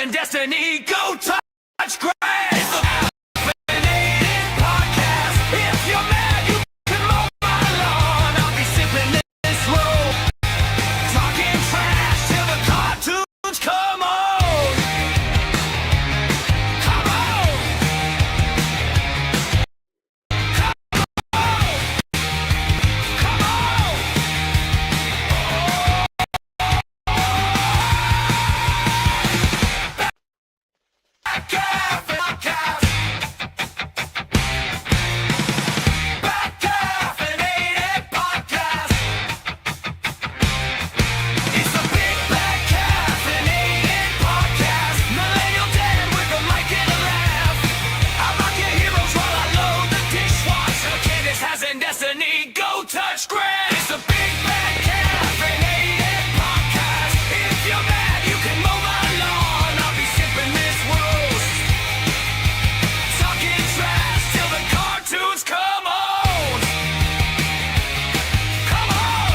in destiny. Go touch grass. Podcast. If you're mad, you can mow my lawn. I'll be sipping this roll, talking trash till the cartoons come on. Come on. Come on. Destiny, go touch grass. It's a big bad caffeinated podcast. If you're mad, you can mow my lawn. I'll be sipping this roast, talking trash till the cartoons come on. Come on.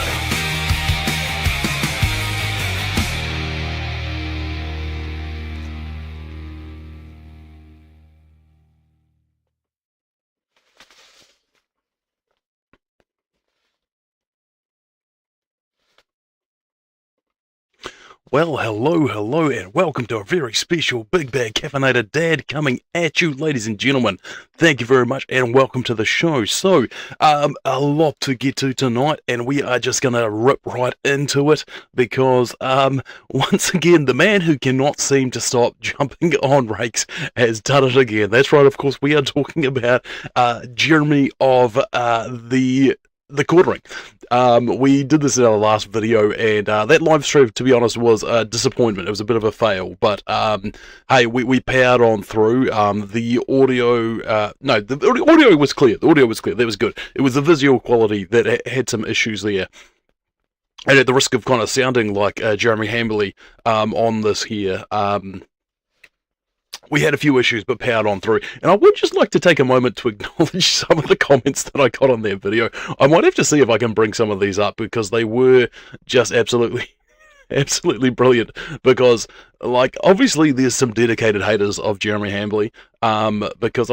Well, hello, and welcome to a very special Big Bad Caffeinated Dad coming at you, ladies and gentlemen. Thank you very much, and welcome to the show. So, a lot to get to tonight, and we are just going to rip right into it, because, once again, the man who cannot seem to stop jumping on rakes has done it again. That's right, of course, we are talking about, Jeremy of, the quartering. We did this in our last video, and that live stream, to be honest, was a disappointment. It was a bit of a fail, but hey, we powered on through. The audio, no, the audio was clear. The audio was clear. That was good. It was the visual quality that had some issues there. And at the risk of kind of sounding like Jeremy Hambly on this here, we had a few issues, but powered on through. And I would just like to take a moment to acknowledge some of the comments that I got on that video. I might have to see if I can bring some of these up, because they were just absolutely brilliant. Because, like, obviously there's some dedicated haters of Jeremy Hambly, because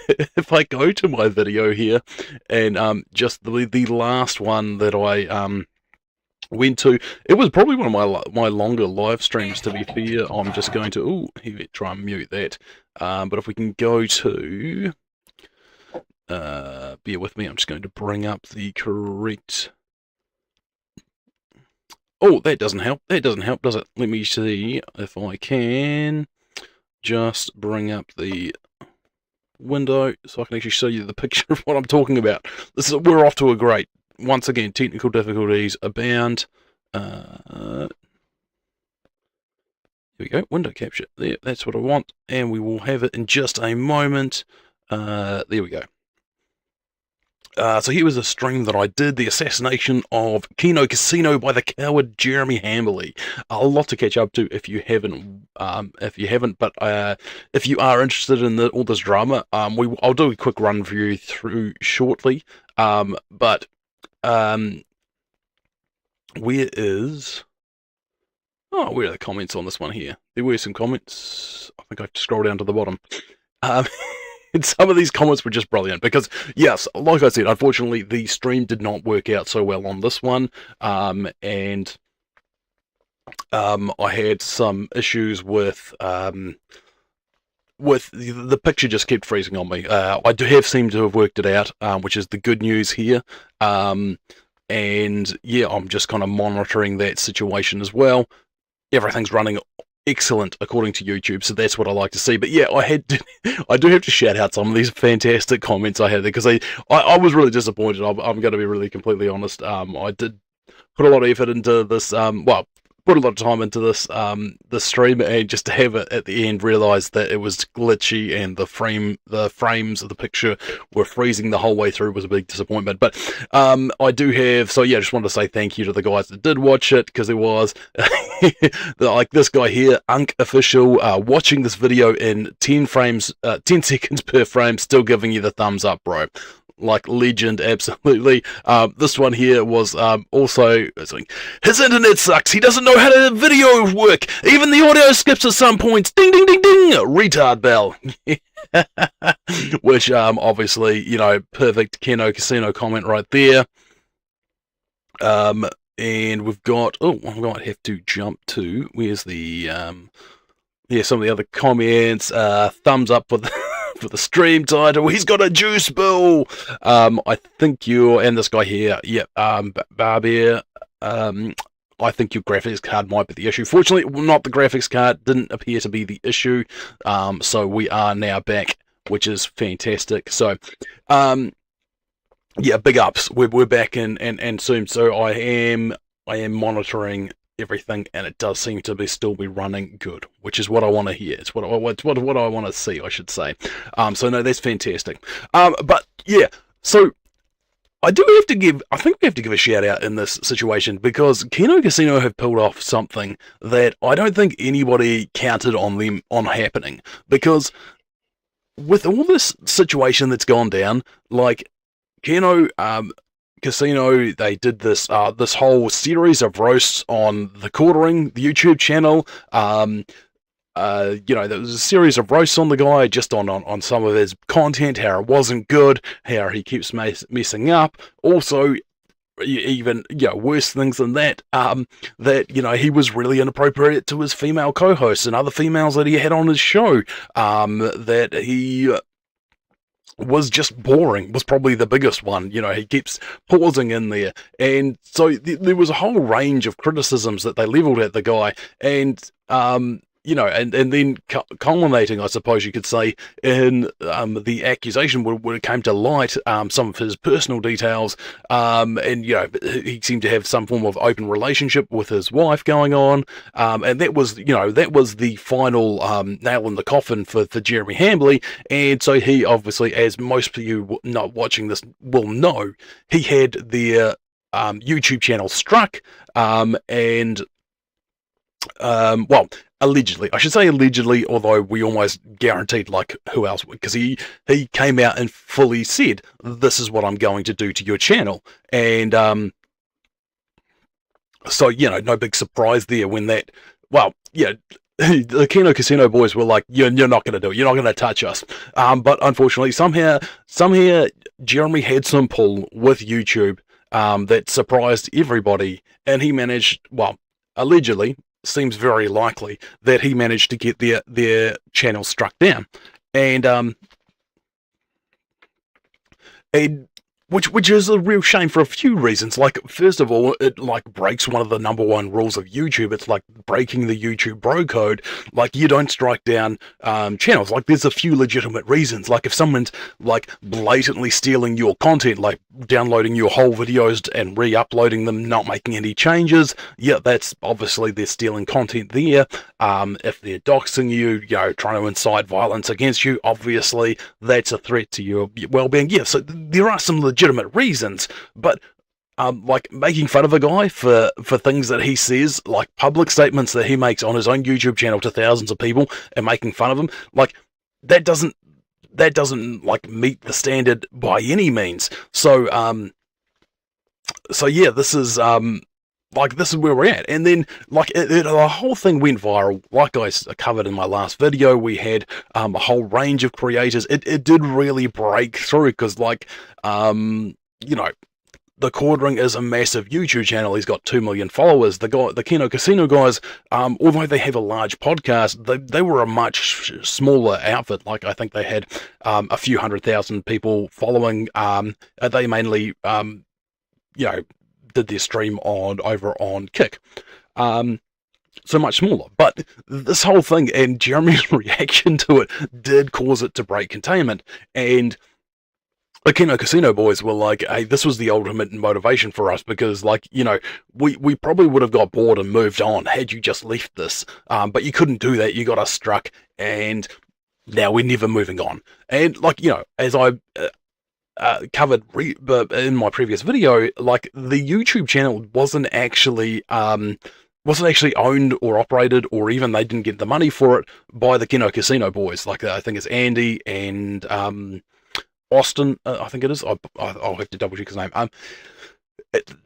if I go to my video here, and just the last one that I went to, it was probably one of my longer live streams, to be fair. I'm just going to try and mute that, but if we can go to bear with me, I'm just going to bring up the correct. That doesn't help, does it? Let me see if I can just bring up the window so I can actually show you the picture of what I'm talking about. We're off to a great. Once again, technical difficulties abound. Here we go, window capture. There, that's what I want, and we will have it in just a moment. There we go. So here was a stream that I did, the assassination of Kino Casino by the coward Jeremy Hambly. A lot to catch up to if you haven't. But if you are interested in all this drama, I'll do a quick run review through shortly. But where are the comments on this one here? There were some comments. I think I have to scroll down to the bottom. And some of these comments were just brilliant, because, yes, like I said, unfortunately, the stream did not work out so well on this one, and I had some issues with the picture just kept freezing on me. I do seem to have worked it out, which is the good news here. And yeah, I'm just kind of monitoring that situation as well. Everything's running excellent according to YouTube, so that's what I like to see. But yeah, I do have to shout out some of these fantastic comments I had there, because I was really disappointed. I'm going to be really completely honest. I did put a lot of effort into this. Put a lot of time into this stream, and just to have it at the end realize that it was glitchy and the frames of the picture were freezing the whole way through was a big disappointment. But I do have, so yeah, just wanted to say thank you to the guys that did watch it, because it was like this guy here, Unk Official, watching this video in 10 seconds per frame, still giving you the thumbs up, bro. like legend, absolutely. This one here was also saying, his internet sucks. He doesn't know how to video work. Even the audio skips at some points. Ding, ding, ding, ding. Retard bell. Which obviously, you know, perfect Kino Casino comment right there. And we've got, oh, I might have to jump to, where's the, yeah, some of the other comments. Thumbs up for the, for the stream title. He's got a juice bill. I think you're, and this guy here, yeah, Barbier, I think your graphics card might be the issue. Fortunately, not the graphics card, didn't appear to be the issue. So we are now back, which is fantastic. So, yeah, big ups. We're back and soon. So I am monitoring everything, and it does seem to still be running good, which is what I want to hear. It's what I want to see, I should say. So no, that's fantastic. But yeah, so I think we have to give a shout out in this situation, because Kino Casino have pulled off something that I don't think anybody counted on them on happening, because with all this situation that's gone down, like Kino Casino, they did this this whole series of roasts on the Quartering, the YouTube channel. You know, there was a series of roasts on the guy, just on some of his content, how it wasn't good, how he keeps messing up. Also, even, you know, worse things than that, that, you know, he was really inappropriate to his female co-hosts and other females that he had on his show, that he was just boring, was probably the biggest one. You know, he keeps pausing in there. And so there was a whole range of criticisms that they leveled at the guy. And, you know, and then culminating, I suppose you could say, in the accusation when it came to light, some of his personal details, and, you know, he seemed to have some form of open relationship with his wife going on, and that was, you know, that was the final nail in the coffin for Jeremy Hambly. And so he obviously, as most of you not watching this will know, he had their YouTube channel struck, and well, allegedly, I should say allegedly, although we almost guaranteed, like, who else would, because he came out and fully said, this is what I'm going to do to your channel. And so, you know, no big surprise there when that, well, yeah, the Kino Casino boys were like, you're not going to do it, you're not going to touch us. But unfortunately, somehow Jeremy had some pull with YouTube that surprised everybody, and he managed, well, allegedly, seems very likely that he managed to get their channel struck down, and which is a real shame for a few reasons. Like, first of all, it like breaks one of the #1 rules of YouTube. It's like breaking the YouTube bro code. Like, you don't strike down channels. Like, there's a few legitimate reasons. Like, if someone's like blatantly stealing your content, like downloading your whole videos and re-uploading them, not making any changes, yeah, that's obviously they're stealing content there. If they're doxing you, you know, trying to incite violence against you, obviously that's a threat to your well-being. Yeah, so there are some legitimate reasons, but like making fun of a guy for things that he says, like public statements that he makes on his own YouTube channel to thousands of people, and making fun of him, like that doesn't like meet the standard by any means. So so yeah, this is like, this is where we're at. And then, like, the whole thing went viral. Like I covered in my last video, we had a whole range of creators. It did really break through, because, like, you know, the Quartering is a massive YouTube channel. He's got 2 million followers. The Kino Casino guys, although they have a large podcast, they were a much smaller outfit. Like, I think they had a few 100,000 people following. They mainly, you know, did their stream over on Kick, so much smaller. But this whole thing and Jeremy's reaction to it did cause it to break containment, and the Kino Casino boys were like, hey, this was the ultimate motivation for us, because, like, you know, we probably would have got bored and moved on had you just left this, but you couldn't do that. You got us struck, and now we're never moving on. And, like, you know, as I covered in my previous video, like, the YouTube channel wasn't actually owned or operated, or even they didn't get the money for it, by the Kino Casino boys. Like, I think it's Andy and Austin, I think it is. I'll have to double check his name.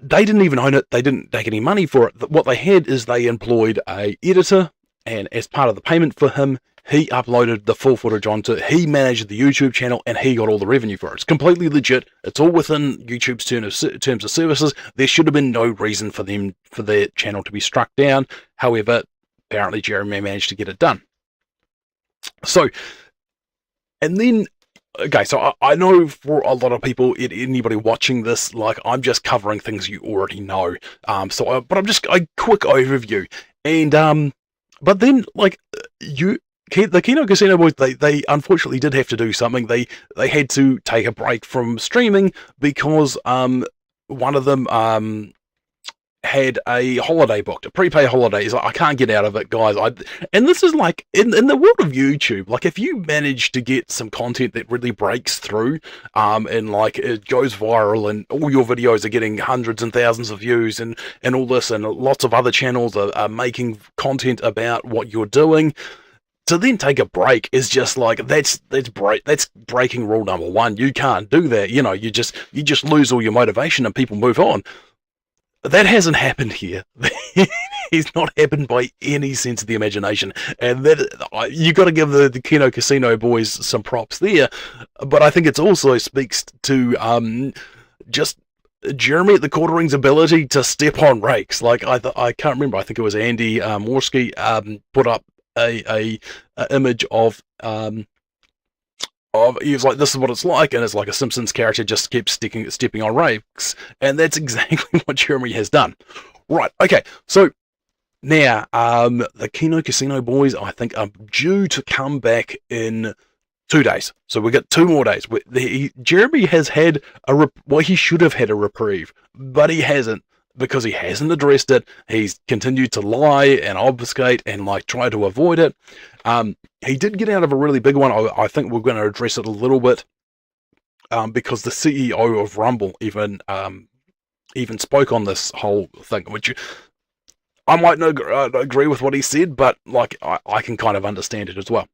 They didn't even own it. They didn't take any money for it. What they had is they employed a editor, and as part of the payment for him, he uploaded the full footage onto it. He managed the YouTube channel, and he got all the revenue for it. It's completely legit. It's all within YouTube's terms of services. There should have been no reason for their channel to be struck down. However, apparently Jeremy managed to get it done. So, and then, okay, so I know for a lot of people, anybody watching this, like, I'm just covering things you already know. But I'm just a quick overview, and but then, like, the Kino Casino boys, they unfortunately did have to do something. They had to take a break from streaming because one of them had a holiday booked, a prepaid holiday. He's like, I can't get out of it, guys. And this is like, in the world of YouTube, like, if you manage to get some content that really breaks through, and like it goes viral, and all your videos are getting hundreds and thousands of views, and all this, and lots of other channels are making content about what you're doing, to then take a break is just like, that's breaking rule number one. You can't do that. You know, you just lose all your motivation and people move on. That hasn't happened here. It's not happened by any sense of the imagination, and that you got to give the Kino Casino boys some props there. But I think it also speaks to just Jeremy at the Quartering's ability to step on rakes. Like, I can't remember. I think it was Andy Morski put up a image of he was like, this is what it's like, and it's like a Simpsons character just keeps stepping on rakes, and that's exactly what Jeremy has done. Right, okay, so now the Kino Casino boys, I think, are due to come back in 2 days. So we got 2 more days. Jeremy has had he should have had a reprieve, but he hasn't, because he hasn't addressed it. He's continued to lie and obfuscate and like try to avoid it. He did get out of a really big one. I think we're going to address it a little bit, because the CEO of Rumble even spoke on this whole thing, which I might not agree with what he said, but like I can kind of understand it as well.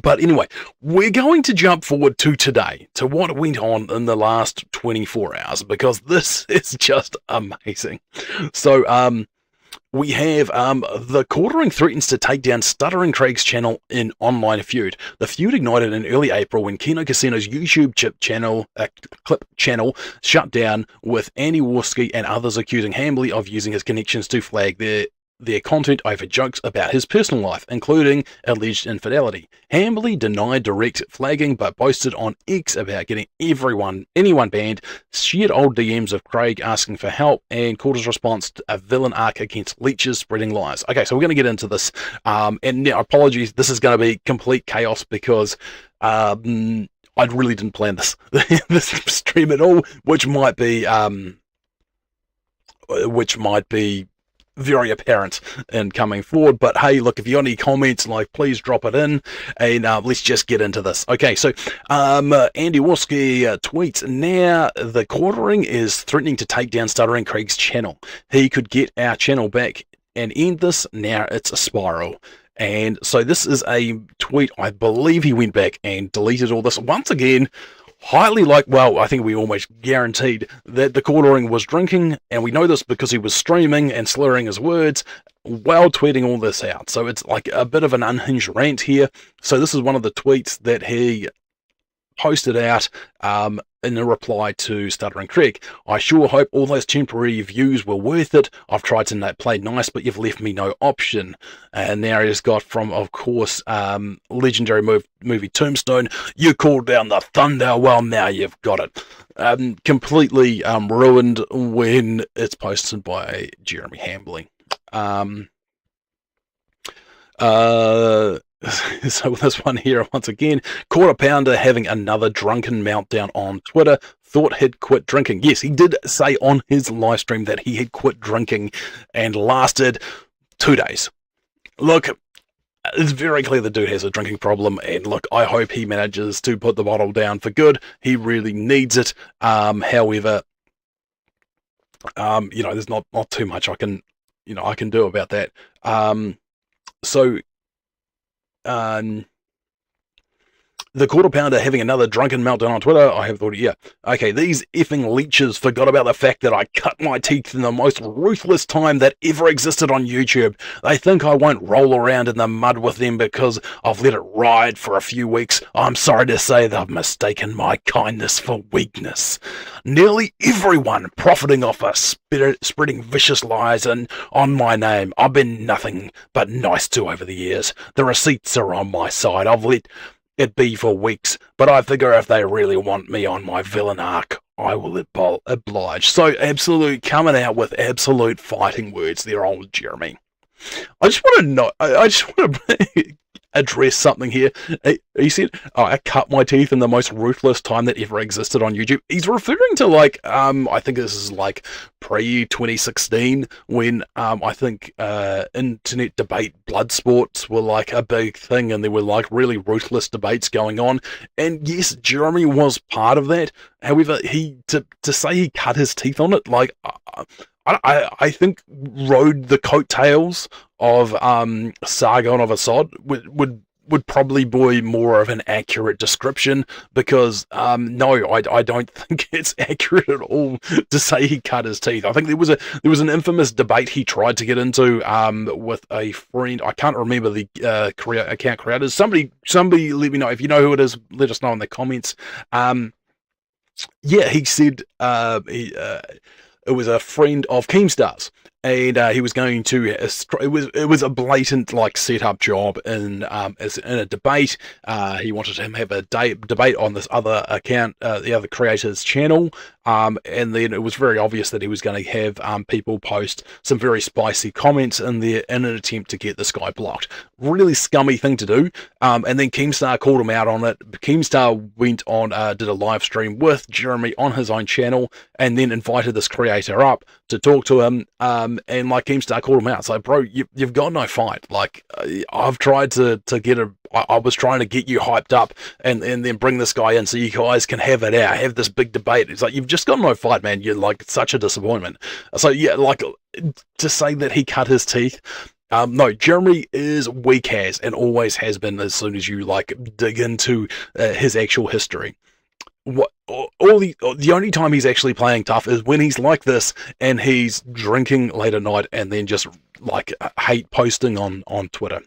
But anyway, we're going to jump forward to today, to what went on in the last 24 hours, because this is just amazing. So, we have the Quartering threatens to take down Stuttering Craig's channel in online feud. The feud ignited in early April when Kino Casino's YouTube clip channel shut down, with Andy Warski and others accusing Hambly of using his connections to flag their content over jokes about his personal life, including alleged infidelity. Hambly denied direct flagging, but boasted on X about getting anyone banned, shared old DMs of Craig asking for help, and called his response to a villain arc against leeches spreading lies. Okay, so we're going to get into this, and now, apologies, this is going to be complete chaos, because I really didn't plan this stream at all, which might be very apparent in coming forward. But hey, look, if you got any comments, like, please drop it in, and let's just get into this. Okay, so Andy Warski tweets, now the Quartering is threatening to take down Stuttering Craig's channel. He could get our channel back and end this. Now it's a spiral. And so this is a tweet. I believe he went back and deleted all this once again. Highly I think we almost guaranteed that the Quartering was drinking, and we know this because he was streaming and slurring his words while tweeting all this out. So it's like a bit of an unhinged rant here. So this is one of the tweets that he posted out in a reply to Stuttering Craig. I sure hope all those temporary views were worth it. I've tried to play nice, but you've left me no option. And now he's got from, of course, legendary movie Tombstone, you called down the thunder, well, now you've got it. Completely ruined when it's posted by Jeremy Hambly. So this one here, once again, Quarter Pounder having another drunken meltdown on Twitter, thought he'd quit drinking. Yes, he did say on his live stream that he had quit drinking and lasted 2 days. Look, it's very clear the dude has a drinking problem, and look, I hope he manages to put the bottle down for good. He really needs it. However, there's not too much I can do about that. The quarter pounder having another drunken meltdown on Twitter. I have thought, yeah. Okay, these effing leeches forgot about the fact that I cut my teeth in the most ruthless time that ever existed on YouTube. They think I won't roll around in the mud with them because I've let it ride for a few weeks. I'm sorry to say they've mistaken my kindness for weakness. Nearly everyone profiting off spreading vicious lies and on my name. I've been nothing but nice to over the years. The receipts are on my side. I've let it be for weeks, but I figure if they really want me on my villain arc, I will oblige. So, absolute coming out with absolute fighting words there, old Jeremy. I just want to know, I just want to address something here. He said, I cut my teeth in the most ruthless time that ever existed on YouTube. He's referring to, like, I think this is like pre-2016 when I think internet debate blood sports were like a big thing and there were like really ruthless debates going on. And yes, Jeremy was part of that. However, to say he cut his teeth on it, like, I think rode the coattails of Sargon of Assad would probably be more of an accurate description, because no, I don't think it's accurate at all to say he cut his teeth. I think there was an infamous debate he tried to get into with a friend. I can't remember the account creators. Somebody let me know if you know who it is. Let us know in the comments. Yeah, he said it was a friend of Keemstar's, and he was going to. It was a blatant like setup job in a debate. He wanted him to have a debate on this other account, the other creator's channel, and then it was very obvious that he was going to have people post some very spicy comments in there in an attempt to get this guy blocked. Really scummy thing to do. And then Keemstar called him out on it. Keemstar went on, did a live stream with Jeremy on his own channel, and then invited this creator up to talk to him. And like Keemstar called him out. It's like, bro, you've got no fight. Like, I've tried to get I was trying to get you hyped up and then bring this guy in so you guys can have it out, have this big debate. It's like, you've just got no fight, man. You're like such a disappointment. So yeah, like, to say that he cut his teeth, no, Jeremy is weak as and always has been as soon as you like dig into his actual history. The only time he's actually playing tough is when he's like this and he's drinking late at night and then just like hate posting on Twitter.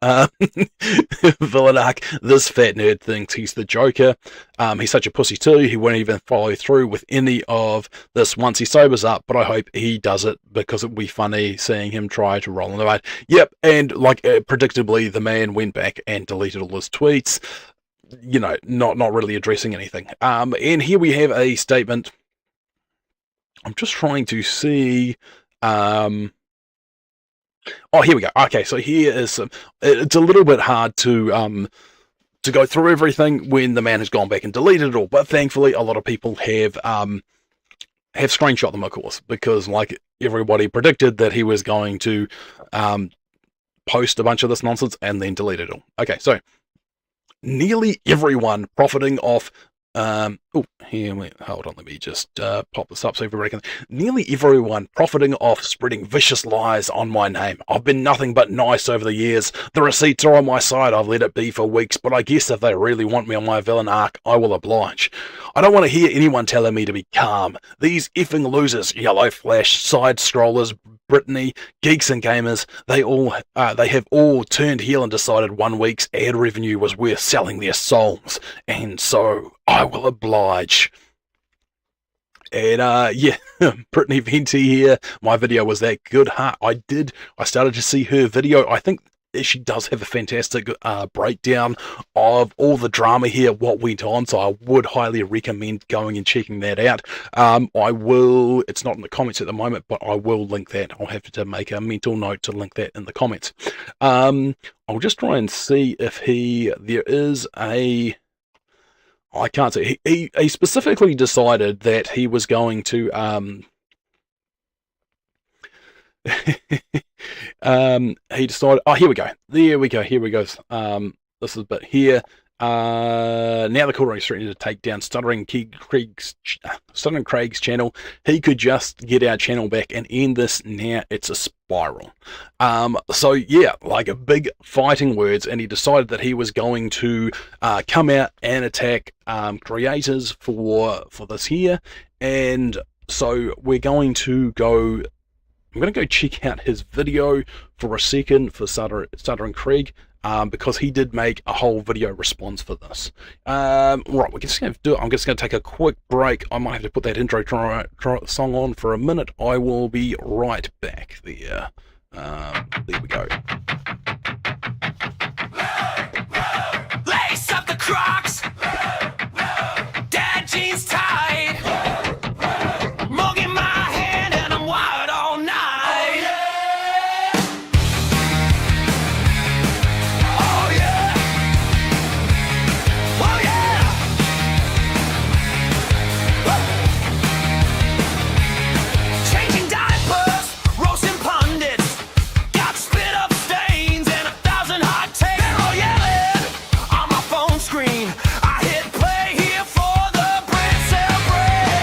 Villainarch, this fat nerd thinks he's the Joker. He's such a pussy too. He won't even follow through with any of this once he sobers up, but I hope he does it because it would be funny seeing him try to roll in the mud. Yep, and like predictably, the man went back and deleted all his tweets. You know, not really addressing anything. And here we have a statement. I'm just trying to see. Oh, here we go. Okay, so here is some. It's a little bit hard to go through everything when the man has gone back and deleted it all. But thankfully, a lot of people have screenshot them, of course, because like everybody predicted that he was going to post a bunch of this nonsense and then delete it all. Okay, so nearly everyone profiting off. Hold on, let me just pop this up so everybody can. Nearly everyone profiting off spreading vicious lies on my name. I've been nothing but nice over the years. The receipts are on my side. I've let it be for weeks, but I guess if they really want me on my villain arc, I will oblige. I don't want to hear anyone telling me to be calm. These effing losers, Yellow Flash, side scrollers, Brittany, geeks and gamers, they have all turned heel and decided 1 week's ad revenue was worth selling their souls, and so I will oblige. And yeah, Brittany Venti here. My video was that good, huh? I started to see her video. I think she does have a fantastic breakdown of all the drama here, what went on, so I would highly recommend going and checking that out. I will, it's not in the comments at the moment, but I will link that. I'll have to make a mental note to link that in the comments. I'll just try and see if there is a, I can't see, he specifically decided that he was going to, he decided, oh, here we go. There we go. Here we go. This is a bit here. now the quarter is threatening to take down Stuttering Craig's channel. He could just get our channel back and end this. Now it's a spiral. So yeah, like a big fighting words, and he decided that he was going to come out and attack creators for this here. And so we're going to go. I'm going to go check out his video for a second for Stuttering Craig, because he did make a whole video response for this. Right, we're just going to do it. I'm just going to take a quick break. I might have to put that intro song on for a minute. I will be right back there. There we go. Lace up the Crocs, dad jeans tight, mug in my hand and I'm wired all night. Oh yeah, oh yeah. Changing diapers, roasting pundits, got spit up stains and 1,000 hot takes. They're all yelling on my phone screen. I hit play here for the brand cell breaks.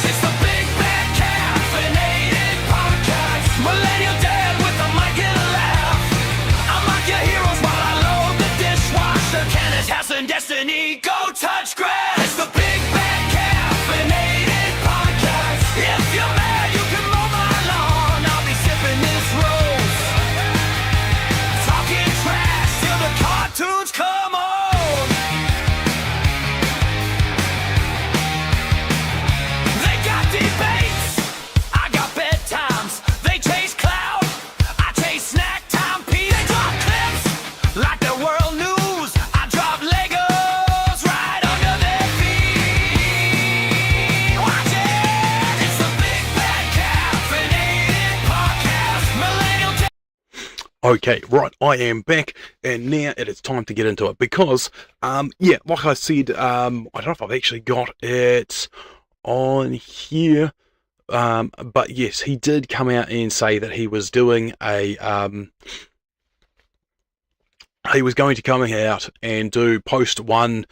It's the Big Bad Caffeinated Podcast. Millennial dad with a mic and a laugh. I'm like your heroes while I load the dishwasher. Kenneth House and Destiny, go touch grass. It's the Big Bad Caffeinated Podcast. If you're mad, you can mow my lawn. I'll be sipping this rose, talking trash till the cartoons come on. They got debates, I got bedtimes. They chase clout, I chase snack time. P, they drop clips like the world news. I drop Legos right under their feet. Watch it, it's the Big Bad Caffeinated Podcast. Millennial Okay, right, I am back, and now it is time to get into it, because, yeah, like I said, I don't know if I've actually got it on here, but yes, he did come out and say that he was doing he was going to come out and post one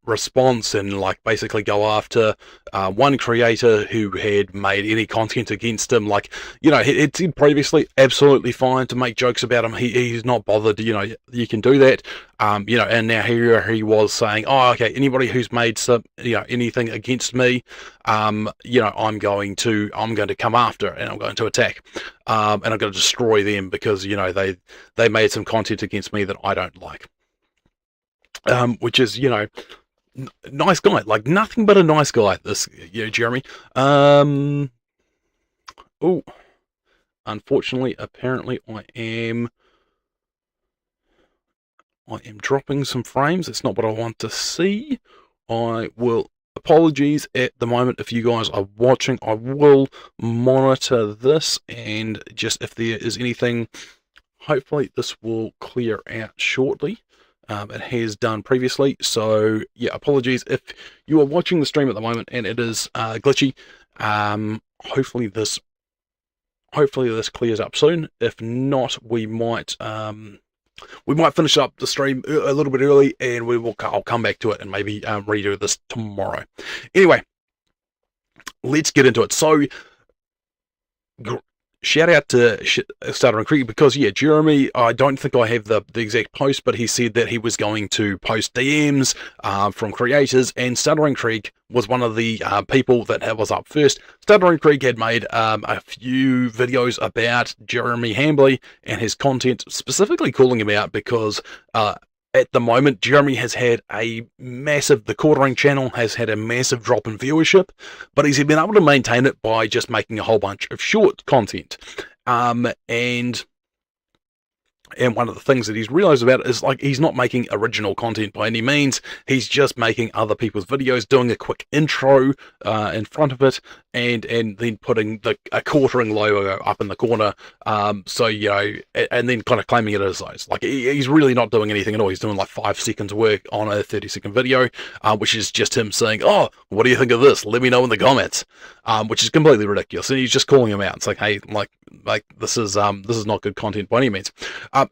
response and like basically go after one creator who had made any content against him. Like, you know, it said previously absolutely fine to make jokes about him. He's not bothered, you know, you can do that. You know, and now here he was saying, oh, okay, anybody who's made some, you know, anything against me, you know, I'm going to come after and I'm going to attack, and I'm going to destroy them because, you know, they made some content against me that I don't like. Which is, you know, nice guy, like nothing but a nice guy, this, you know, Jeremy. Oh, unfortunately, apparently I am dropping some frames. It's not what I want to see. Apologies at the moment if you guys are watching. I will monitor this, and just if there is anything, hopefully this will clear out shortly. It has done previously, so yeah, apologies if you are watching the stream at the moment and it is glitchy. Hopefully this clears up soon. If not, we might finish up the stream a little bit early, and I'll come back to it and maybe redo this tomorrow. Anyway, let's get into it. So, shout out to Stuttering Craig, because yeah, Jeremy, I don't think I have the exact post, but he said that he was going to post DMs from creators, and Stuttering Craig was one of the people that was up first. Stuttering Craig had made a few videos about Jeremy Hambly and his content, specifically calling him out because at the moment, Jeremy has had the Quartering channel has had a massive drop in viewership, but he's been able to maintain it by just making a whole bunch of short content. And one of the things that he's realized about it is, like, he's not making original content by any means. He's just making other people's videos, doing a quick intro in front of it, and then putting a Quartering logo up in the corner. So, you know, and then kind of claiming it as those. Like, he's really not doing anything at all. He's doing like 5 seconds work on a 30-second video, which is just him saying, oh, what do you think of this? Let me know in the comments. which is completely ridiculous. And he's just calling him out. It's like, hey, like this is not good content by any means.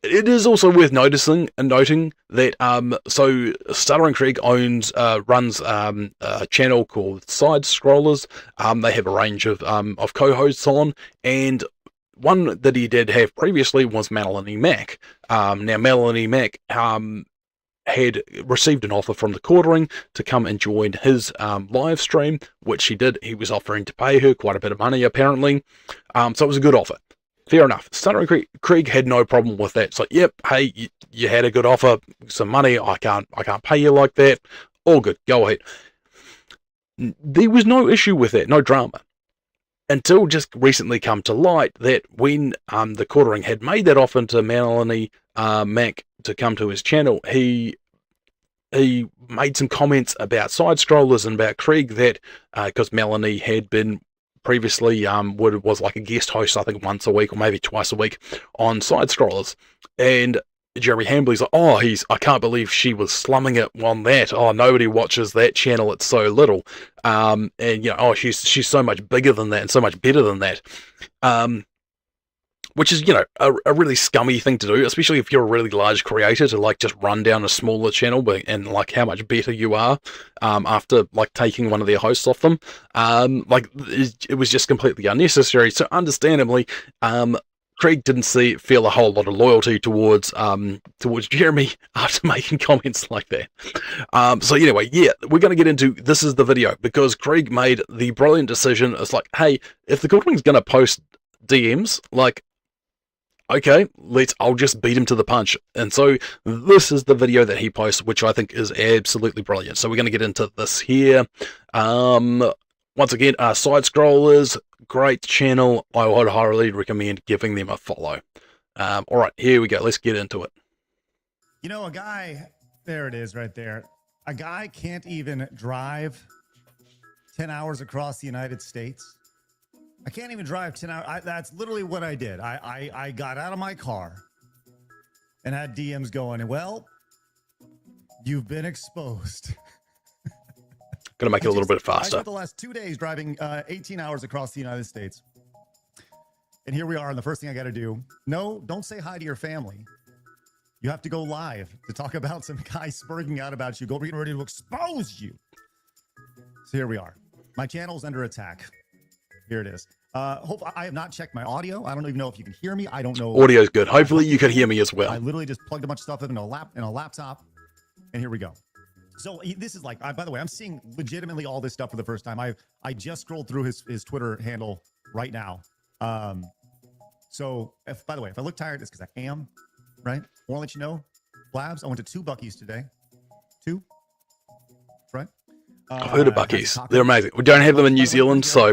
It is also worth noting that so Stuttering Craig runs a channel called Side Scrollers. They have a range of co-hosts on, and one that he did have previously was Melanie Mack. Now Melanie Mack had received an offer from the Quartering to come and join his live stream, which he did. He was offering to pay her quite a bit of money, apparently. So it was a good offer. Fair enough. Stuttering Craig had no problem with that. It's like, yep, hey, you had a good offer, some money. I can't pay you like that. All good. Go ahead. There was no issue with that, no drama. Until just recently come to light that when the Quartering had made that offer to Melanie Mack to come to his channel, he made some comments about Side Scrollers and about Craig that because Melanie had been previously was like a guest host, I think once a week or maybe twice a week on Side Scrollers, and Jeremy Hambly's like, oh, I can't believe she was slumming it on that. Oh, nobody watches that channel. It's so little. And oh, she's so much bigger than that and so much better than that. Which is, a really scummy thing to do, especially if you're a really large creator, to like just run down a smaller channel and like how much better you are after like taking one of their hosts off them. It was just completely unnecessary. So understandably, Craig didn't feel a whole lot of loyalty towards Jeremy after making comments like that. So anyway, yeah, we're going to get into this is the video because Craig made the brilliant decision. It's like, hey, if the Quartering's going to post DMs, like, okay, I'll just beat him to the punch. And so this is the video that he posts, which I think is absolutely brilliant. So we're going to get into this here. Once again, Side Scrollers, great channel. I would highly recommend giving them a follow. All right, here we go. Let's get into it. A guy, there it is right there. A guy can't even drive 10 hours across the United States. I can't even drive 10 hours. That's literally what I did. I got out of my car and had DMs going, well, you've been exposed. Gonna make it a little bit faster. I spent the last 2 days driving 18 hours across the United States. And here we are, and the first thing I got to do, no, don't say hi to your family. You have to go live to talk about some guy spurting out about you, getting ready to expose you. So here we are. My channel's under attack. Here it is. Hope I have not checked my audio. I don't even know if you can hear me. I don't know. Audio's good. Hopefully you can hear me as well. I literally just plugged a bunch of stuff in a laptop, and here we go. So this is like, by the way, I'm seeing legitimately all this stuff for the first time. I just scrolled through his Twitter handle right now. So by the way, if I look tired, it's because I am, right? I want to let you know, Blabs, I went to 2 Buc-ee's today. 2, right? I've heard of Buc-ee's. They're amazing. We don't have them in New Zealand, so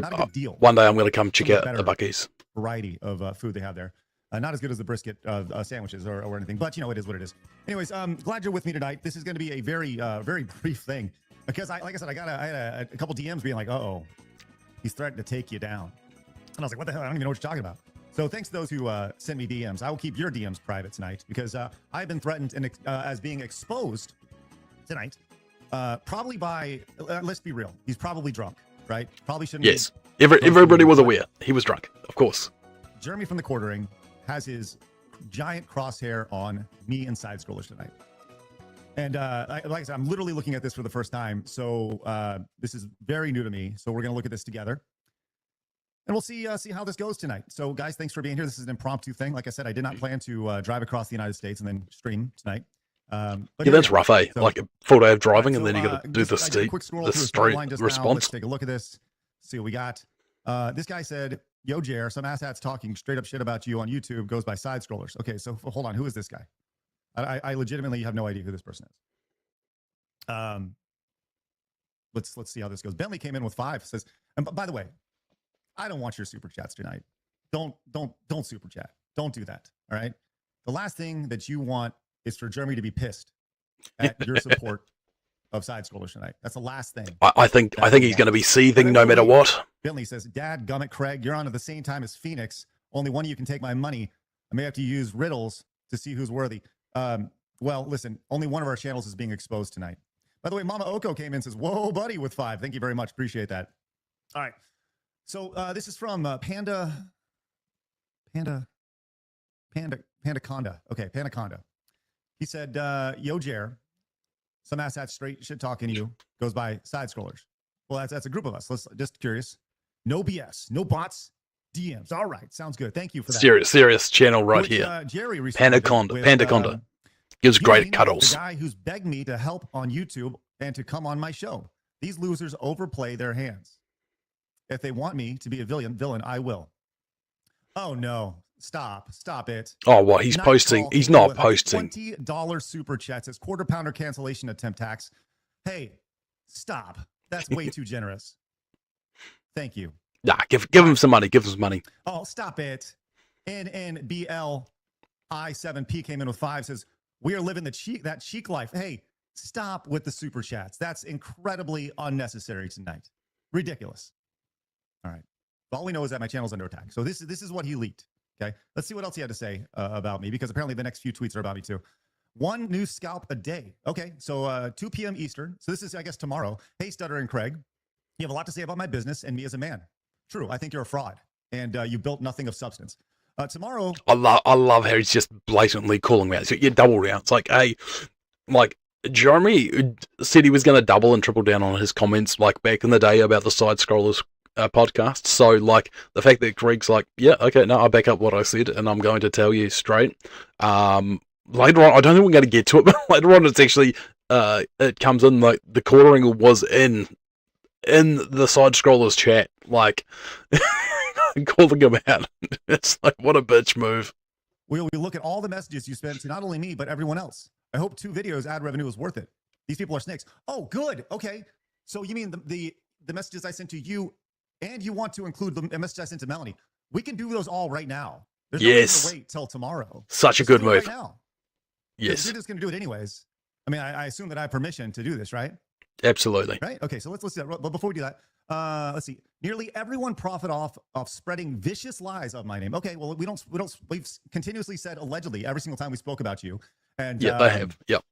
one day I'm going to come check out the Buc-ee's. Variety of food they have there. Not as good as the brisket sandwiches or anything, but it is what it is. Anyways, glad you're with me tonight. This is going to be a very, very brief thing because like I said, I had a couple DMs being like, uh-oh, he's threatening to take you down. And I was like, what the hell? I don't even know what you're talking about. So thanks to those who sent me DMs. I will keep your DMs private tonight because I've been threatened and as being exposed tonight. Probably by, let's be real, he's probably drunk, right? Probably shouldn't. Yes, everybody was aware. He was drunk, of course. Jeremy from the Quartering has his giant crosshair on me and Side Scrollers tonight. And like I said, I'm literally looking at this for the first time. So this is very new to me. So we're going to look at this together. And we'll see how this goes tonight. So guys, thanks for being here. This is an impromptu thing. Like I said, I did not plan to drive across the United States and then stream tonight. But yeah, that's rough, eh? So, like a full day of driving, so, and then you got to do the street response. Let's take a look at this. See what we got. This guy said, "Yo, Jer, some asshats talking straight up shit about you on YouTube goes by Side Scrollers." Okay, so hold on. Who is this guy? I legitimately have no idea who this person is. Let's see how this goes. Bentley came in with 5. Says, and by the way, I don't want your super chats tonight. Don't super chat. Don't do that. All right. The last thing that you want is for Jeremy to be pissed at your support of Side Scrollers tonight. That's the last thing. I think he's going to be seething no matter what. Bentley says, "Dad, gummit, Craig, you're on at the same time as Phoenix. Only one of you can take my money. I may have to use riddles to see who's worthy." Well, listen, only one of our channels is being exposed tonight. By the way, Mama Oko came in and says, "Whoa, buddy," with 5. Thank you very much. Appreciate that. All right. So this is from Pandaconda. Okay, Pandaconda. He said, "Yo, Jer, some ass hat straight shit talking to you goes by side scrollers." Well, that's a group of us. Let's just curious. No BS, no bots, DMs. All right, sounds good. Thank you for that. Serious channel right Which, here. Jerry responded with, Pandaconda gives great Dean, cuddles. The guy who's begged me to help on YouTube and to come on my show. These losers overplay their hands. If they want me to be a villain, I will. Oh no! Stop it. Oh, what? He's posting. He's not posting. $20 super chat says quarter pounder cancellation attempt tax. Hey, stop. That's way too generous. Thank you. Nah, give him some money. Give him some money. Oh, stop it. NNBLI7P came in with 5, says, we are living that cheek life. Hey, stop with the super chats. That's incredibly unnecessary tonight. Ridiculous. All right. All we know is that my channel's under attack. So this is what he leaked. Okay. Let's see what else he had to say about me, because apparently the next few tweets are about me too. 1 new scalp a day. Okay. So 2 p.m. Eastern. So this is, I guess, tomorrow. Hey, Stuttering Craig. You have a lot to say about my business and me as a man. True. I think you're a fraud and you built nothing of substance. Tomorrow. I love how he's just blatantly calling me out. So you double down. It's like, hey, like Jeremy said he was going to double and triple down on his comments like back in the day about the side scrollers podcast. So like the fact that Craig's like, yeah, okay, no, I back up what I said and I'm going to tell you straight. Later on, I don't think we're going to get to it, but later on it's actually, it comes in like the quartering was in the side scrollers chat, like calling him out. It's like, what a bitch move. We look at all the messages you spent to not only me, but everyone else. I hope 2 videos ad revenue is worth it. These people are snakes. Oh, good. Okay. So you mean the messages I sent to you, and you want to include the message I sent to Melanie? We can do those all right now. There's no reason to wait till tomorrow. Such a good move. Right now. Yes. You're just going to do it anyways. I mean, I assume that I have permission to do this, right? Absolutely. Right. Okay. So let's do that. But before we do that, let's see. Nearly everyone profit off of spreading vicious lies of my name. Okay. Well, we've continuously said allegedly every single time we spoke about you. And yeah, they have. Yep.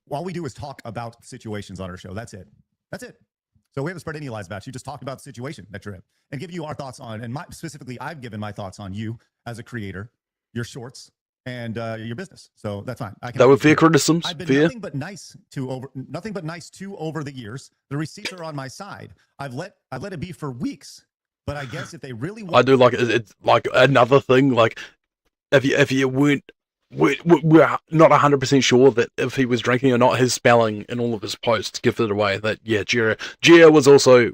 All we do is talk about situations on our show. That's it. So we haven't spread any lies about you. Just talk about the situation that you're in and give you our thoughts on. And specifically, I've given my thoughts on you as a creator, your shorts, and your business. So that's fine. That were fair criticisms. I've been nothing but nice to over the years. The receipts are on my side. I've let it be for weeks. But I guess if they really want, I do like it's like another thing. Like if you weren't. We're not 100% sure that if he was drinking or not, his spelling in all of his posts give it away that, yeah, Gia was also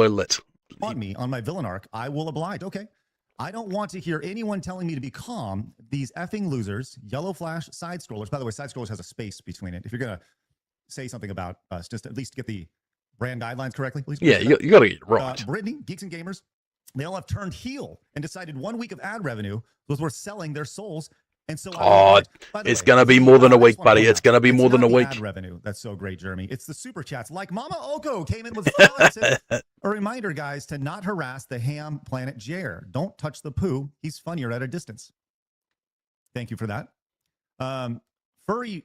lit. On me, on my villain arc, I will oblige. Okay. I don't want to hear anyone telling me to be calm. These effing losers, yellow flash side scrollers. By the way, side scrollers has a space between it. If you're going to say something about us, just at least get the brand guidelines correctly, please. Yeah, you got to get it right. Brittany, Geeks and Gamers, they all have turned heel and decided 1 week of ad revenue was worth selling their souls. And so, it's going to be more than a week, buddy. It's going to be more than a week. Ad revenue. That's so great, Jeremy. It's the super chats. Like Mama Oko came in with 5. Said, a reminder, guys, to not harass the ham planet Jer. Don't touch the poo. He's funnier at a distance. Thank you for that. Furby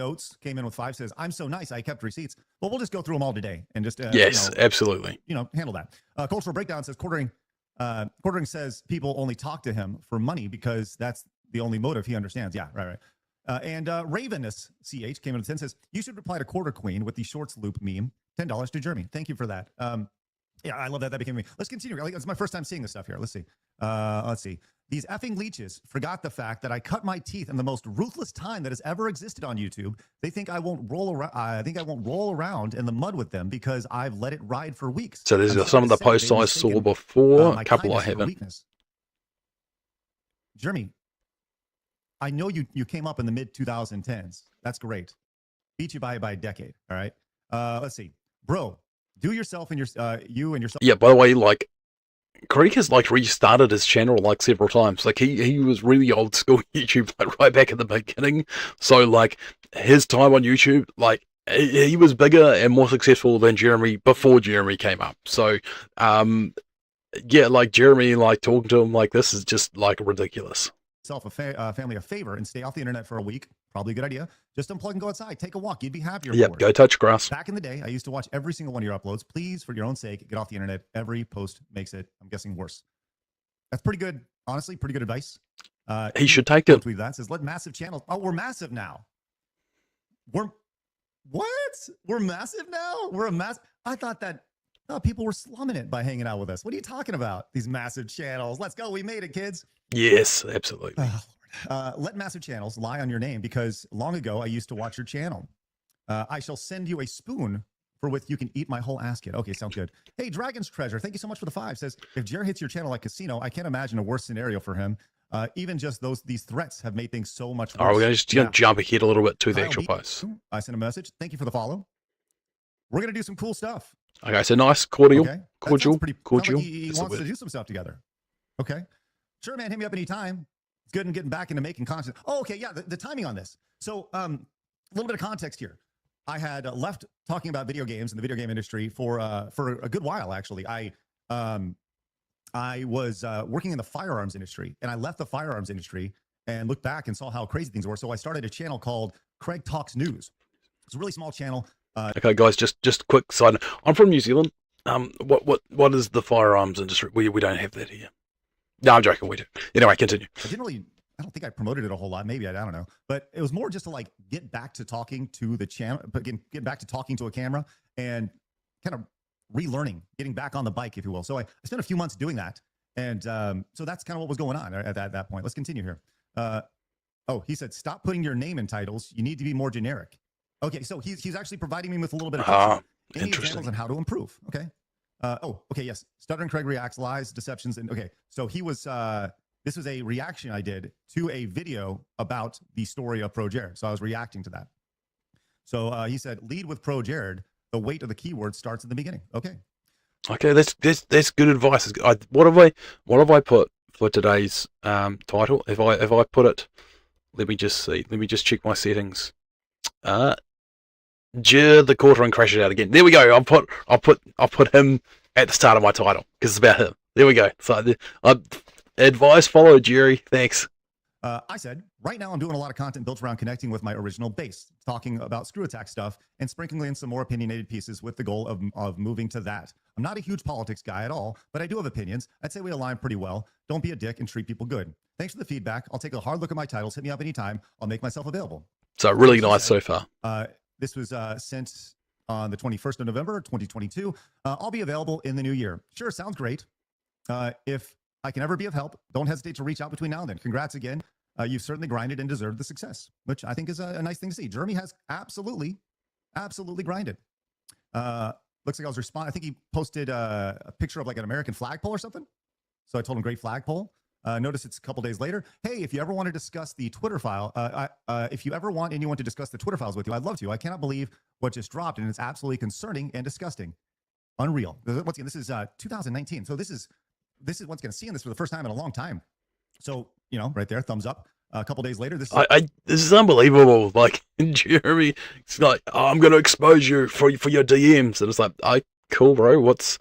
Oats came in with 5. Says, I'm so nice. I kept receipts. Well, we'll just go through them all today and just yes, absolutely. Handle that. Cultural Breakdown says quartering says people only talk to him for money because that's the only motive he understands. Yeah, right. And Ravenness CH came in at 10, says, you should reply to Quarter Queen with the shorts loop meme. $10 to Jeremy. Thank you for that. Yeah, I love that. That became me. Let's continue. It's my first time seeing this stuff here. Let's see. These effing leeches forgot the fact that I cut my teeth in the most ruthless time that has ever existed on YouTube. They think I won't roll around. I think I won't roll around in the mud with them because I've let it ride for weeks. So there's some of the posts I saw before, a couple I haven't. Jeremy, I know you came up in the mid 2010s. That's great. Beat you by a decade. All right. Let's see, bro. Do yourself and you and yourself. Yeah. By the way, like, Craig has like restarted his channel like several times. Like he was really old school YouTube, like right back at the beginning. So like his time on YouTube, like he was bigger and more successful than Jeremy before Jeremy came up. So yeah, like Jeremy, like talking to him like this is just like ridiculous. family a favor and stay off the internet for a week. Probably a good idea. Just unplug and go outside. Take a walk. You'd be happier. Yep, for go it. touch grass. Back in the day, I used to watch every single one of your uploads. Please, for your own sake, get off the internet. Every post makes it, I'm guessing, worse. That's pretty good. Honestly, pretty good advice. He should take it. Tweet that says, let massive channels. Oh, we're massive now. We're massive now? We're a mass. I thought that people were slumming it by hanging out with us. What are you talking about? These massive channels. Let's go. We made it, kids. Yes, absolutely. Let massive channels lie on your name because long ago I used to watch your channel. I shall send you a spoon for which you can eat my whole ass kid. Okay, sounds good. Hey, Dragon's Treasure, thank you so much for the 5. Says, if Jer hits your channel like Casino, I can't imagine a worse scenario for him. Even just these threats have made things so much worse. All right, we're going to jump ahead a little bit to the Kyle actual B, post. I sent a message. Thank you for the follow. We're going to do some cool stuff. Okay, so nice, cordial, Okay. cordial. Like he That's wants the to do some stuff together. Okay. Sure, man. Hit me up anytime. It's good and getting back into making content. Oh, okay. Yeah, the timing on this. So a little bit of context here. I had left talking about video games and the video game industry for a good while, actually. I was working in the firearms industry, and I left the firearms industry and looked back and saw how crazy things were. So I started a channel called Craig Talks News. It's a really small channel. Okay, guys, just quick side note. I'm from New Zealand. What is the firearms industry? We don't have that here. No, I'm joking. We do. Anyway, continue. I don't think I promoted it a whole lot. Maybe I don't know. But it was more just to like get back to talking to the channel, but get back to talking to a camera and kind of relearning, getting back on the bike, if you will. So I spent a few months doing that. And so that's kind of what was going on at that point. Let's continue here. He said, stop putting your name in titles. You need to be more generic. Okay, so he's actually providing me with a little bit of examples on how to improve. Okay. Yes. Stuttering Craig reacts, lies, deceptions, and okay. So he was. This was a reaction I did to a video about the story of Pro Jared. So I was reacting to that. So he said, "Lead with Pro Jared. The weight of the keyword starts at the beginning." Okay. Okay, that's good advice. What have I put for today's title? If I put it, let me just see. Let me just check my settings. Jer the quarter and crash it out again. There we go. I'll put him at the start of my title because it's about him. There we go. So advice followed, Jerry. Thanks. I said, right now I'm doing a lot of content built around connecting with my original base, talking about screw attack stuff and sprinkling in some more opinionated pieces with the goal of moving to that. I'm not a huge politics guy at all, but I do have opinions. I'd say we align pretty well. Don't be a dick and treat people good. Thanks for the feedback. I'll take a hard look at my titles. Hit me up anytime. I'll make myself available. So really nice so far. This was sent on the 21st of November, 2022. I'll be available in the new year. Sure, sounds great. If I can ever be of help, don't hesitate to reach out between now and then. Congrats again. You've certainly grinded and deserved the success, which I think is a nice thing to see. Jeremy has absolutely grinded. Looks like I was responding. I think he posted a picture of like an American flagpole or something. So I told him great flagpole. Notice it's a couple days later. Hey, if you ever want to discuss the Twitter file, if you ever want anyone to discuss the Twitter files with you, I'd love to. I cannot believe what just dropped, and it's absolutely concerning and disgusting. Unreal. Once again, this is 2019. So this is once again seeing this for the first time in a long time. So, right there, thumbs up. A couple days later, this is unbelievable. Like Jeremy, it's like, oh, I'm going to expose you for your DMs, and it's like, cool, bro. What's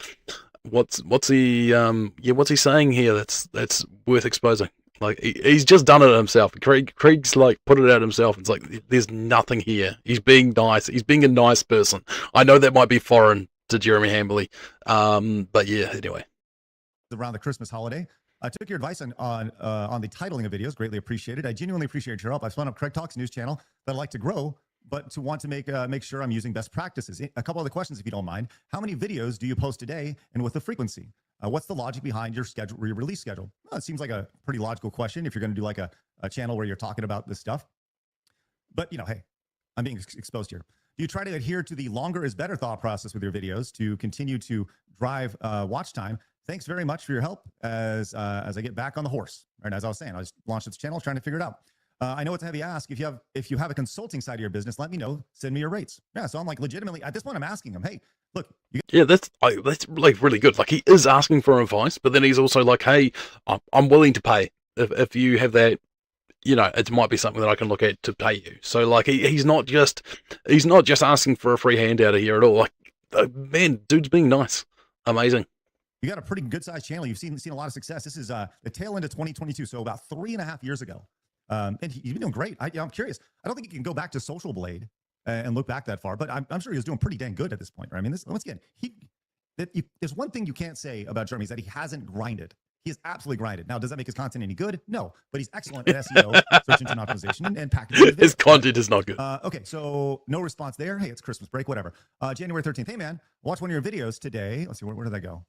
he saying here? That's worth exposing. Like he's just done it himself. Craig's like put it out himself. It's like there's nothing here. He's being nice. He's being a nice person. I know that might be foreign to Jeremy Hambly, but yeah. Anyway, around the Christmas holiday. I took your advice on the titling of videos. Greatly appreciated. I genuinely appreciate your help. I've spun up Craig Talks News channel that I'd like to grow, but to want to make sure I'm using best practices. A couple other questions, if you don't mind. How many videos do you post a day, and with the frequency? What's the logic behind your release schedule? Well, it seems like a pretty logical question if you're going to do like a channel where you're talking about this stuff. But hey, I'm being exposed here. Do you try to adhere to the longer is better thought process with your videos to continue to drive watch time? Thanks very much for your help as I get back on the horse. And as I was saying, I just launched this channel trying to figure it out. I know it's a heavy ask. If you have a consulting side of your business, let me know. Send me your rates. Yeah, so I'm like legitimately at this point, I'm asking him, hey, look. That's like really good. Like he is asking for advice, but then he's also like, hey, I'm willing to pay if you have that. It might be something that I can look at to pay you. So like he's not just asking for a free handout here at all. Like man, dude's being nice, amazing. You got a pretty good sized channel. You've seen a lot of success. This is the tail end of 2022, so about 3.5 years ago. And he's been doing great. I'm curious. I don't think he can go back to Social Blade and look back that far, but I'm sure he was doing pretty dang good at this point. Right? I mean, once again, there's one thing you can't say about Jeremy is that he hasn't grinded. He has absolutely grinded. Now, does that make his content any good? No, but he's excellent at SEO, search engine optimization, and packaging. His content is not good. Okay, so no response there. Hey, it's Christmas break, whatever. January 13th. Hey, man, watch one of your videos today. Let's see, where did that go?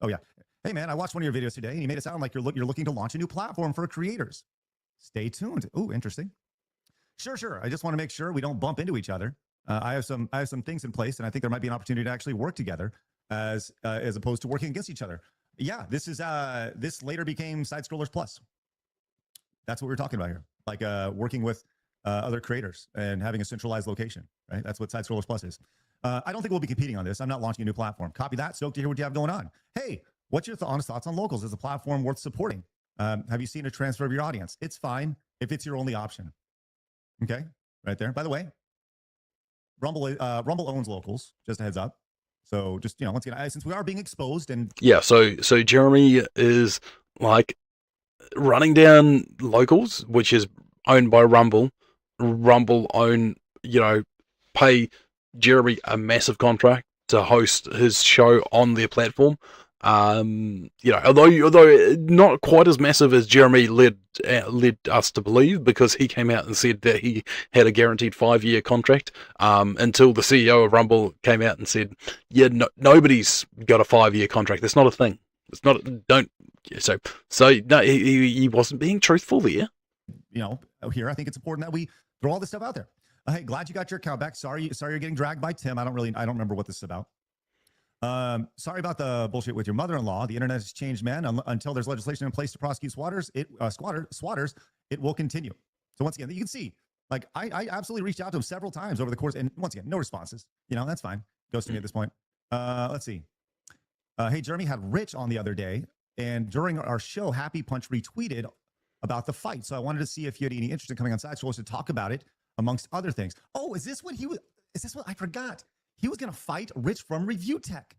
Oh, yeah. Hey, man, I watched one of your videos today, and you made it sound like you're looking to launch a new platform for creators. Stay tuned. Ooh, interesting. Sure. I just want to make sure we don't bump into each other. I have some things in place, and I think there might be an opportunity to actually work together as opposed to working against each other. Yeah, this later became Side Scrollers Plus. That's what we're talking about here. Like working with other creators and having a centralized location, right? That's what Side Scrollers Plus is. I don't think we'll be competing on this. I'm not launching a new platform. Copy that. Stoked to hear what you have going on. Hey, what's your honest thoughts on Locals as a platform worth supporting? Have you seen a transfer of your audience? It's fine if it's your only option. Okay, right there. By the way, Rumble owns Locals. Just a heads up. So just, once again, since we are being exposed and yeah, so Jeremy is like running down Locals, which is owned by Rumble. Rumble pay Jeremy a massive contract to host his show on their platform. Although not quite as massive as Jeremy led us to believe, because he came out and said that he had a guaranteed 5-year contract, until the CEO of Rumble came out and said, yeah, nobody's got a 5-year contract. That's not a thing. It's not, no, he wasn't being truthful there. Here, I think it's important that we throw all this stuff out there. Hey, glad you got your account back. Sorry you're getting dragged by Tim. I don't remember what this is about. Sorry about the bullshit with your mother-in-law. The internet has changed, man. Until there's legislation in place to prosecute squatters, it will continue. So once again, you can see, like, I absolutely reached out to him several times over the course, and once again, no responses. That's fine. Goes to me at this point. Let's see. Hey, Jeremy had Rich on the other day, and during our show, Happy Punch retweeted about the fight. So I wanted to see if you had any interest in coming on Side Scrollers to talk about it, amongst other things. Oh, is this what I forgot? He was going to fight Rich from Review Tech.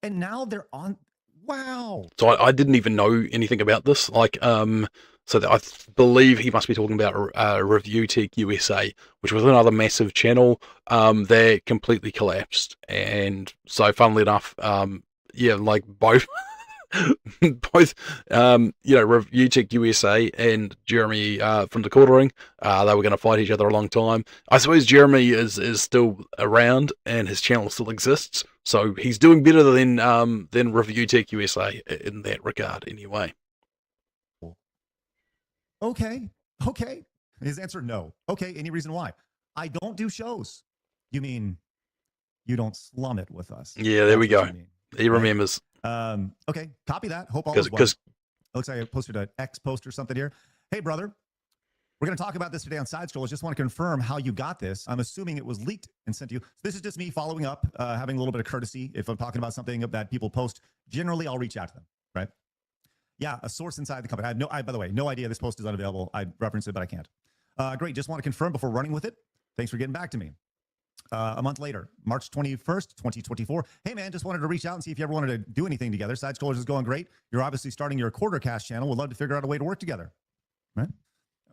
And now they're on. Wow. So I didn't even know anything about this. Like, so I believe he must be talking about Review Tech USA, which was another massive channel. They completely collapsed. And so funnily enough, like both Review Tech USA and Jeremy from the Quartering, they were going to fight each other a long time. I suppose Jeremy is still around and his channel still exists, so he's doing better than Review Tech USA in that regard, anyway. Okay. His answer, no. Okay. Any reason why? I don't do shows. You mean you don't slum it with us? Yeah, there we go. He remembers. Okay, copy that. Hope all is well. It looks like I posted an X post or something here. Hey, brother, we're going to talk about this today on Side Scrollers. Just want to confirm how you got this. I'm assuming it was leaked and sent to you. So this is just me following up, having a little bit of courtesy. If I'm talking about something that people post, generally I'll reach out to them, right? Yeah, a source inside the company. By the way, no idea this post is unavailable. I referenced it, but I can't. Great, just want to confirm before running with it. Thanks for getting back to me. A month later, March 21st, 2024. Hey, man, just wanted to reach out and see if you ever wanted to do anything together. Side Scrollers is going great. You're obviously starting your quarter cast channel. Would love to figure out a way to work together. Right?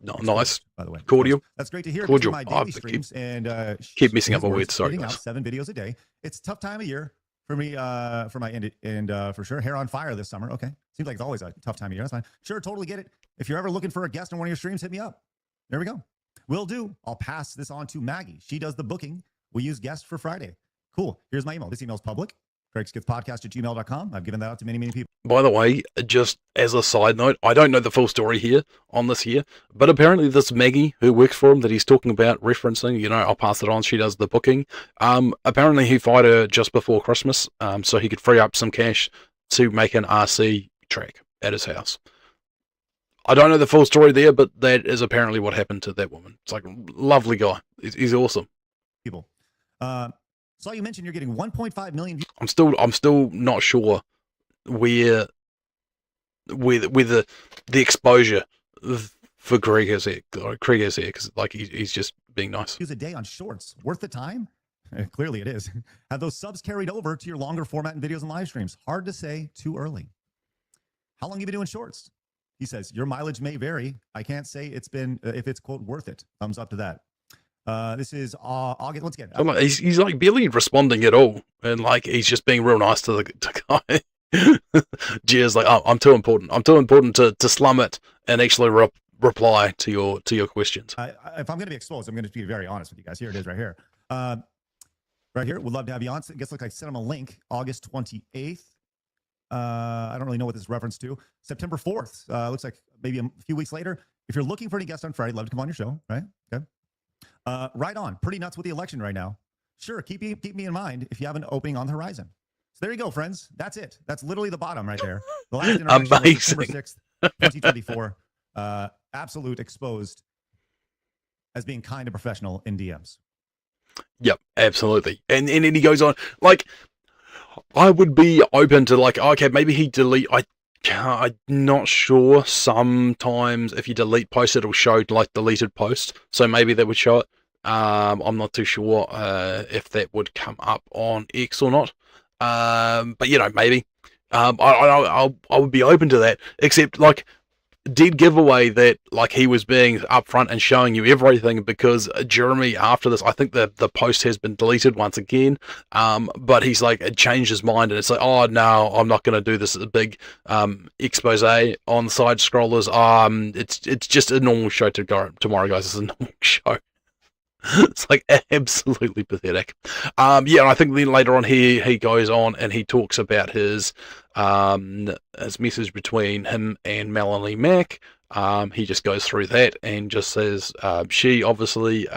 No, nice. By the way. Cordial. That's great to hear. Cordial. My daily streams and keep missing up my words. Sorry, guys. Out 7 videos a day. It's a tough time of year for me, for my end, and for sure, hair on fire this summer. Okay. Seems like it's always a tough time of year. That's fine. Sure, totally get it. If you're ever looking for a guest on one of your streams, hit me up. There we go. Will do. I'll pass this on to Maggie. She does the booking. We use guests for Friday. Cool. Here's my email. This email is public. CraigSkithPodcast@gmail.com. I've given that out to many, many people. By the way, just as a side note, I don't know the full story here on this here, but apparently this Maggie who works for him that he's talking about referencing, I'll pass it on. She does the booking. Apparently he fired her just before Christmas, so he could free up some cash to make an RC track at his house. I don't know the full story there, but that is apparently what happened to that woman. It's like, lovely guy. He's awesome. People. Saw you mentioned you're getting 1.5 million views. I'm still not sure where the exposure for Craig is here. Craig is here because like he's just being nice. Use a day on shorts worth the time. Clearly it is. Have those subs carried over to your longer format in videos and live streams? Hard to say, too early. How long have you been doing shorts? He says, your mileage may vary. I can't say it's been, if it's, quote, worth it. Thumbs up to that. This is August. Once again, So, like, he's like barely responding at all, and like he's just being real nice to the guy. G's like, oh, I'm too important. I'm too important to slum it and actually reply to your questions. If I'm going to be exposed, I'm going to be very honest with you guys. Here it is, right here. Right here. Would love to have you on. I guess, look, I sent him a link. August 28th. I don't really know what this reference to. September 4th. Looks like maybe a few weeks later. If you're looking for any guests on Friday, love to come on your show. Right? Okay. Right on. Pretty nuts with the election right now. Sure. Keep me in mind if you have an opening on the horizon. So there you go, friends. That's it. That's literally the bottom right there. The last interaction was September 6th, 2024. Absolute exposed as being kind and professional in DMs. Yep, absolutely. And then he goes on, like, I would be open to, like, okay, maybe he I'm not sure. Sometimes if you delete posts, it'll show like deleted posts. So maybe that would show it. I'm not too sure if that would come up on X or not. But you know, maybe. I would be open to that. Except, like, did give away that, like, he was being upfront and showing you everything, because Jeremy, after this, I think the post has been deleted once again, but he's like, it changed his mind, and it's like, oh no, I'm not going to do this as a big expose on the side scrollers. It's just a normal show tomorrow, guys. It's a normal show. It's like absolutely pathetic. Yeah, and I think then later on he goes on and he talks about his message between him and Melanie Mack. He just goes through that and just says she obviously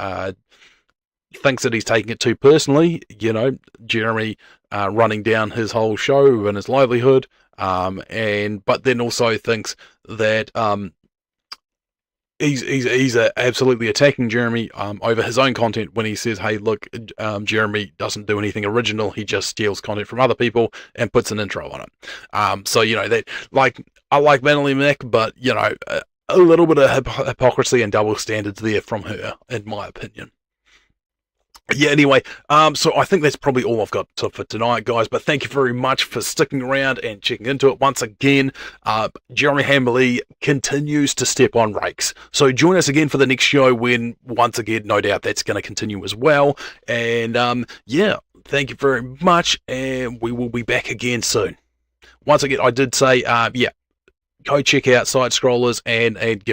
thinks that he's taking it too personally. You know, Jeremy running down his whole show and his livelihood, but then also thinks that he's absolutely attacking Jeremy over his own content when he says, hey, look, Jeremy doesn't do anything original. He just steals content from other people and puts an intro on it. So, you know, that, like, I like Melanie Mack, but, you know, a little bit of hypocrisy and double standards there from her, in my opinion. Yeah, anyway, so I think that's probably all I've got for tonight, guys, but thank you very much for sticking around and checking into it once again. Jeremy Hambly continues to step on rakes, so join us again for the next show when, once again, no doubt that's going to continue as well, and yeah, thank you very much, and we will be back again soon. Once again, I did say, yeah, go check out Side Scrollers and give